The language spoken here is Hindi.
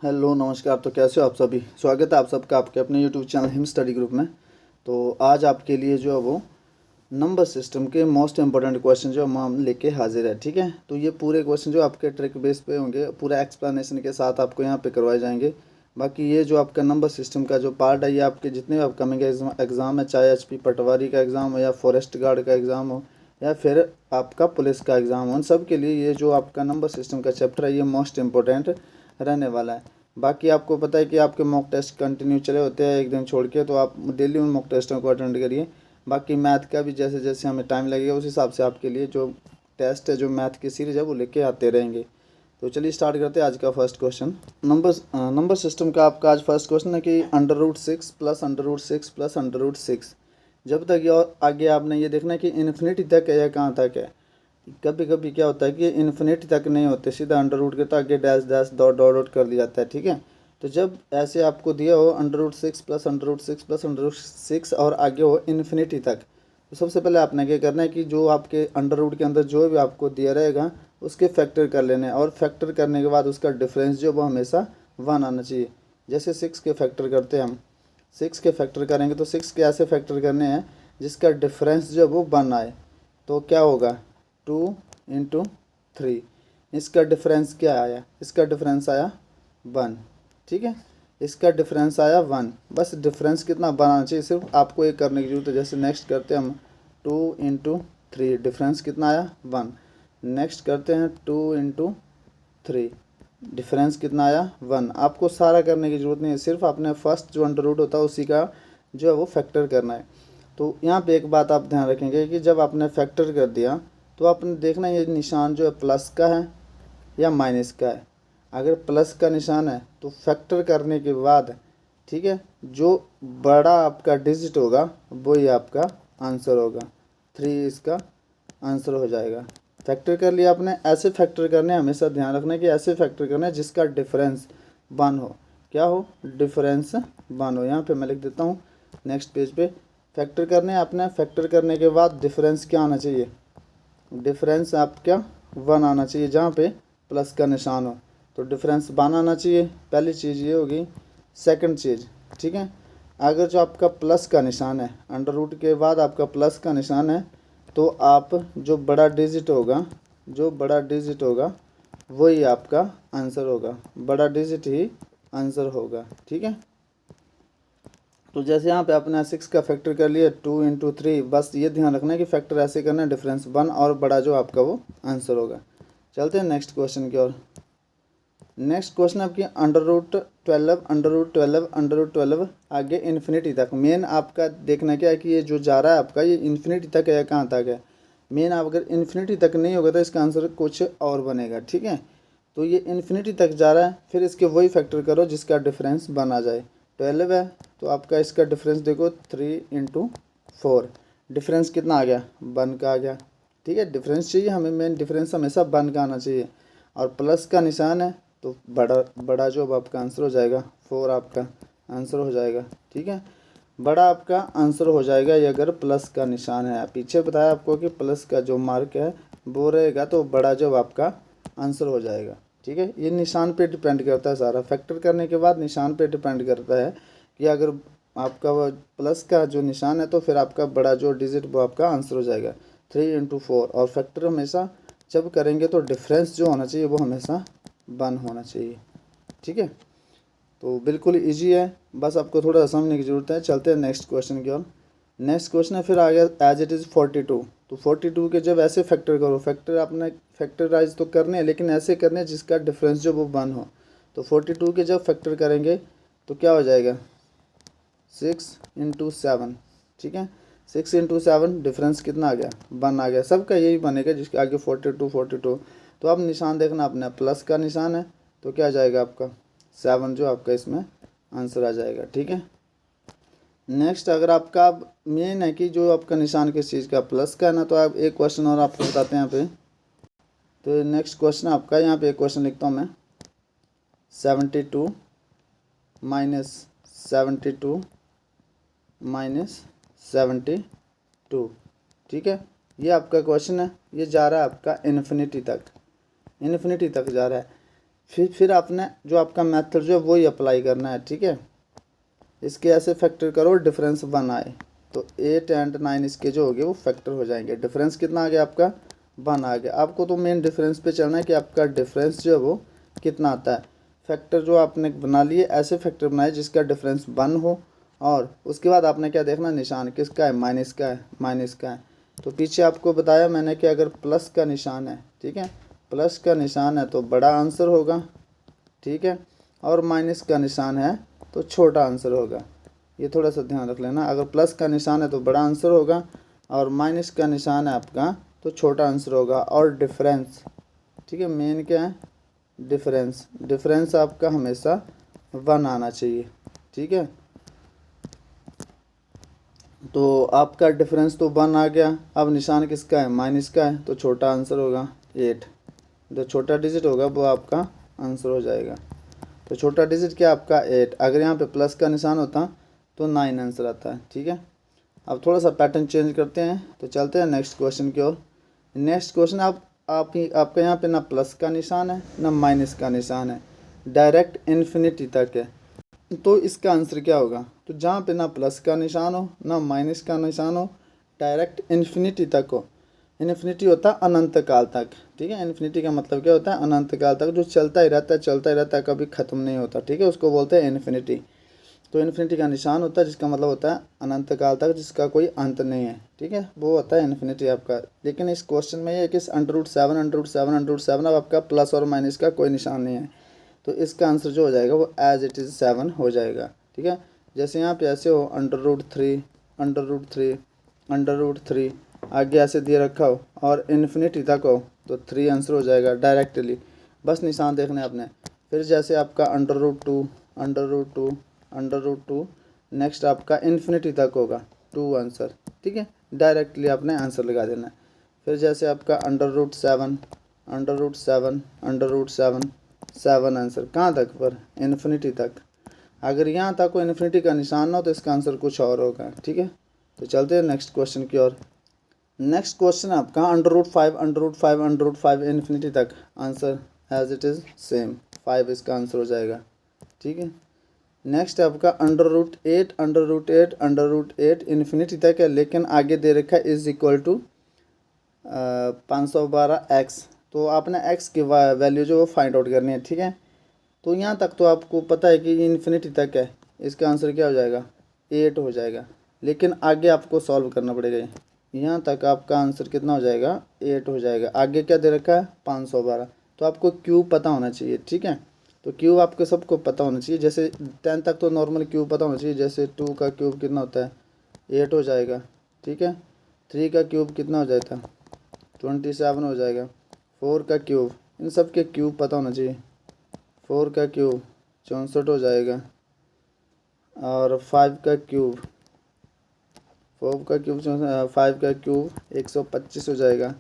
हेलो नमस्कार। तो कैसे हो आप सभी। स्वागत है आप सबका आपके अपने YouTube channel him study group में। तो आज आपके लिए जो है वो नंबर सिस्टम के मोस्ट इंपॉर्टेंट क्वेश्चन जो हम लेके हाजिर है। ठीक है, तो ये पूरे क्वेश्चन जो आपके ट्रिक बेस पे होंगे, पूरा एक्सप्लेनेशन के साथ आपको यहाँ पे करवाए जाएंगे। बाकी ये जो आपका नंबर सिस्टम का जो पार्ट है, ये आपके जितने भी अपकमिंग एग्ज़ाम है, चाहे एचपी पटवारी का एग्ज़ाम हो या फॉरेस्ट गार्ड का एग्ज़ाम हो या फिर आपका पुलिस का एग्ज़ाम हो, उन सब के लिए ये जो आपका नंबर सिस्टम का चैप्टर है ये मोस्ट इंपॉर्टेंट रहने वाला है। बाकी आपको पता है कि आपके मॉक टेस्ट कंटिन्यू चले होते हैं एक दिन छोड़ के, तो आप डेली उन मॉक टेस्टों को अटेंड करिए। बाकी मैथ का भी जैसे जैसे हमें टाइम लगेगा उस हिसाब से आपके लिए जो टेस्ट है, जो मैथ की सीरीज़ है, वो लेके आते रहेंगे। तो चलिए स्टार्ट करते हैं आज का फर्स्ट क्वेश्चन। नंबर सिस्टम का आपका आज फर्स्ट क्वेश्चन है कि √6 प्लस √6 प्लस √6। जब तक ये और आगे आपने ये देखना है कि इन्फिनिटी तक है या कहाँ तक है। कभी कभी क्या होता है कि इन्फिनिटी तक नहीं होते, सीधा अंडर रूट के तो आगे dash dash dot dot dot कर दिया जाता है। ठीक है, तो जब ऐसे आपको दिया हो √6 प्लस √6 प्लस √6 और आगे हो इन्फिनिटी तक, तो सबसे पहले आपने क्या करना है कि जो आपके अंडर रूट के अंदर जो भी आपको दिया रहेगा उसके फैक्टर कर लेने हैं, और फैक्टर करने के बाद उसका डिफरेंस जो वो हमेशा 1 आना चाहिए। जैसे 6 के फैक्टर करते हैं हम, 6 के फैक्टर करेंगे तो 6 के ऐसे फैक्टर करने हैं जिसका डिफरेंस जो वो 1 आए। तो क्या होगा 2 × 3, इसका डिफरेंस क्या आया, इसका डिफरेंस आया 1। ठीक है, इसका डिफरेंस आया 1। बस डिफरेंस कितना बनाना चाहिए, सिर्फ आपको ये करने की जरूरत है। जैसे नेक्स्ट करते हैं हम 2 × 3, डिफरेंस कितना आया 1। नेक्स्ट करते हैं 2 × 3, डिफरेंस कितना आया 1। आपको सारा करने की ज़रूरत नहीं है, सिर्फ आपने फर्स्ट जो अंडर रूट होता है उसी का जो है वो फैक्टर करना है। तो यहाँ पे एक बात आप ध्यान रखेंगे कि जब आपने फैक्टर कर दिया तो आपने देखना ये निशान जो है प्लस का है या माइनस का है। अगर प्लस का निशान है तो फैक्टर करने के बाद, ठीक है, जो बड़ा आपका डिजिट होगा वही आपका आंसर होगा। 3 इसका आंसर हो जाएगा। फैक्टर कर लिया आपने, ऐसे फैक्टर करने, हमेशा ध्यान रखना है कि ऐसे फैक्टर करना है जिसका डिफरेंस 1 हो। क्या हो, डिफरेंस 1 हो। यहाँ पे मैं लिख देता हूँ नेक्स्ट पेज पे। फैक्टर करने आपने, फैक्टर करने के बाद डिफरेंस क्या आना चाहिए, डिफरेंस आपका 1 आना चाहिए जहाँ पे प्लस का निशान हो। तो डिफरेंस 1 आना चाहिए, पहली चीज़ ये होगी। सेकंड चीज़, ठीक है, अगर जो आपका प्लस का निशान है, अंडर रूट के बाद आपका प्लस का निशान है, तो आप जो बड़ा डिजिट होगा, जो बड़ा डिजिट होगा वही आपका आंसर होगा, बड़ा डिजिट ही आंसर होगा। ठीक है, तो जैसे यहाँ पे अपना 6 का फैक्टर कर लिया 2 × 3, बस ये ध्यान रखना है कि फैक्टर ऐसे करना है, डिफरेंस 1 और बड़ा जो आपका वो आंसर होगा। चलते हैं नेक्स्ट क्वेश्चन की ओर। नेक्स्ट क्वेश्चन आपकी √12 √12 आगे इन्फिनिटी तक। मेन आपका देखना क्या है कि ये जो जा रहा है आपका, ये इन्फिनिटी तक है या कहाँ तक है। मेन आप अगर इन्फिनिटी तक नहीं होगा तो इसका आंसर कुछ और बनेगा। ठीक है, तो ये इन्फिनिटी तक जा रहा है, फिर इसके वही फैक्टर करो जिसका डिफरेंस 1 आ जाए। 12 है तो आपका इसका डिफरेंस देखो 3 × 4, डिफरेंस कितना आ गया 1 का आ गया। ठीक है, डिफरेंस चाहिए हमें, मेन डिफरेंस हमेशा 1 का आना चाहिए। और प्लस का निशान है तो बड़ा बड़ा जो अब आपका आंसर हो जाएगा 4 आपका आंसर हो जाएगा। ठीक है, बड़ा आपका आंसर हो जाएगा ये अगर प्लस का निशान है। पीछे बताया आपको कि प्लस का जो मार्क है वो रहेगा तो बड़ा जो आपका आंसर हो जाएगा। ठीक है, ये निशान पे डिपेंड करता है सारा, फैक्टर करने के बाद निशान पे डिपेंड करता है कि अगर आपका वो प्लस का जो निशान है तो फिर आपका बड़ा जो डिजिट वो आपका आंसर हो जाएगा 3 × 4। और फैक्टर हमेशा जब करेंगे तो डिफरेंस जो होना चाहिए वो हमेशा 1 होना चाहिए। ठीक है, तो बिल्कुल इजी है, बस आपको थोड़ा सा समझने की ज़रूरत है। चलते हैं नेक्स्ट क्वेश्चन की ओर। नेक्स्ट क्वेश्चन है फिर आ गया एज इट इज़ 42। तो 42 के जब ऐसे फैक्टर करो, फैक्टर आपने फैक्टराइज तो करने हैं लेकिन ऐसे करने हैं जिसका डिफरेंस जो वो 1 हो। तो 42 के जब फैक्टर करेंगे तो क्या हो जाएगा 6 × 7। ठीक है, 6 × 7, डिफरेंस कितना आ गया 1 आ गया। सबका यही बनेगा जिसके आगे 42। तो अब निशान देखना अपना, प्लस का निशान है तो क्या आ जाएगा आपका 7 जो आपका इसमें आंसर आ जाएगा। ठीक है, नेक्स्ट अगर आपका मेन है कि जो आपका निशान किस चीज़ का प्लस का है ना, तो आप एक क्वेश्चन और आपको बताते हैं यहाँ पे। तो नेक्स्ट क्वेश्चन आपका, यहाँ पे एक क्वेश्चन लिखता हूँ मैं 72 - 72 ठीक है, ये आपका क्वेश्चन है। ये जा रहा है आपका इन्फिनिटी तक, इन्फिनिटी तक जा रहा है। फिर आपने जो आपका मेथड जो है वही अप्लाई करना है, ठीक है। इसके ऐसे फैक्टर करो डिफरेंस 1 आए, तो 8 एंड 9 इसके जो हो गए वो फैक्टर हो जाएंगे। डिफरेंस कितना आ गया आपका 1 आ गया। आपको तो मेन डिफरेंस पे चलना है कि आपका डिफरेंस जो है वो कितना आता है। फैक्टर जो आपने बना लिए ऐसे फैक्टर बनाए जिसका डिफरेंस 1 हो, और उसके बाद आपने क्या देखना निशान किसका है, माइनस का है, माइनस का है। तो पीछे आपको बताया मैंने कि अगर प्लस का निशान है, ठीक है, प्लस का निशान है तो बड़ा आंसर होगा, ठीक है, और माइनस का निशान है तो छोटा आंसर होगा। ये थोड़ा सा ध्यान रख लेना, अगर प्लस का निशान है तो बड़ा आंसर होगा, और माइनस का निशान है आपका तो छोटा आंसर होगा। और डिफरेंस, ठीक है, मेन क्या है डिफरेंस, डिफरेंस आपका हमेशा 1 आना चाहिए, ठीक है। तो आपका डिफरेंस तो 1 आ गया। अब निशान किसका है, माइनस का है, तो छोटा आंसर होगा 8। जो छोटा डिजिट होगा वो आपका आंसर हो जाएगा। तो छोटा डिजिट क्या आपका 8। अगर यहाँ पे प्लस का निशान होता तो 9 आंसर आता है, ठीक है। अब थोड़ा सा पैटर्न चेंज करते हैं, तो चलते हैं नेक्स्ट क्वेश्चन की ओर। नेक्स्ट क्वेश्चन आपका यहाँ पे ना प्लस का निशान है ना माइनस का निशान है, डायरेक्ट इन्फिनिटी तक है। तो इसका आंसर क्या होगा, तो जहाँ पे ना प्लस का निशान हो ना माइनस का निशान हो, डायरेक्ट इन्फिनिटी तक हो। इन्फिनिटी होता है अनंत काल तक, ठीक है। इन्फिनिटी का मतलब क्या होता है, अनंत काल तक, जो चलता ही रहता है, चलता ही रहता है, कभी ख़त्म नहीं होता, ठीक है, उसको बोलते हैं इन्फिनिटी। तो इन्फिनिटी का निशान होता है जिसका मतलब होता है अनंत काल तक, जिसका कोई अंत नहीं है, ठीक है, वो होता है इन्फिनिटी आपका। लेकिन इस क्वेश्चन में ये है कि √7 √7 अब आपका प्लस और माइनस का कोई निशान नहीं है, तो इसका आंसर जो हो जाएगा वो एज इट इज़ 7 हो जाएगा, ठीक है। जैसे यहाँ पे ऐसे हो √3 √3 आगे ऐसे दिए रखा हो और इन्फिनिटी तक हो, तो 3 आंसर हो जाएगा डायरेक्टली, बस निशान देखने आपने। फिर जैसे आपका √2 नेक्स्ट आपका इन्फिनिटी तक होगा 2 आंसर, ठीक है, डायरेक्टली आपने आंसर लगा देना है। फिर जैसे आपका √7 7 आंसर कहाँ तक पर, इन्फिनिटी तक। अगर यहाँ तक कोई इन्फिनिटी का निशान ना हो तो इसका आंसर कुछ और होगा, ठीक है। तो चलते हैं नेक्स्ट क्वेश्चन की ओर। नेक्स्ट क्वेश्चन आपका √5 इन्फिनिटी तक, answer as it is same 5 इसका आंसर हो जाएगा, ठीक है। नेक्स्ट आपका √8 इन्फिनिटी तक है, लेकिन आगे दे रखा है इज इक्वल टू 512x। तो आपने x की वैल्यू जो वो फाइंड आउट करनी है, ठीक है। तो यहाँ तक तो आपको पता है कि इन्फिनिटी तक है, इसका आंसर क्या हो जाएगा 8 हो जाएगा। लेकिन आगे आपको सॉल्व करना पड़ेगा, यहाँ तक आपका आंसर कितना हो जाएगा 8 हो जाएगा। आगे क्या दे रखा है 512, तो आपको क्यूब पता होना चाहिए, ठीक है। तो क्यूब आपको सबको पता होना चाहिए, जैसे 10 तक तो नॉर्मल क्यूब पता होना चाहिए। जैसे 2 का क्यूब कितना होता है 8 हो जाएगा, ठीक है। 3 का क्यूब कितना हो जाता 27 हो जाएगा। 4 का क्यूब, इन सब के क्यूब पता होना चाहिए। 4 का क्यूब 64 हो जाएगा, और 5 का क्यूब 5 का क्यूब 125 हो जाएगा।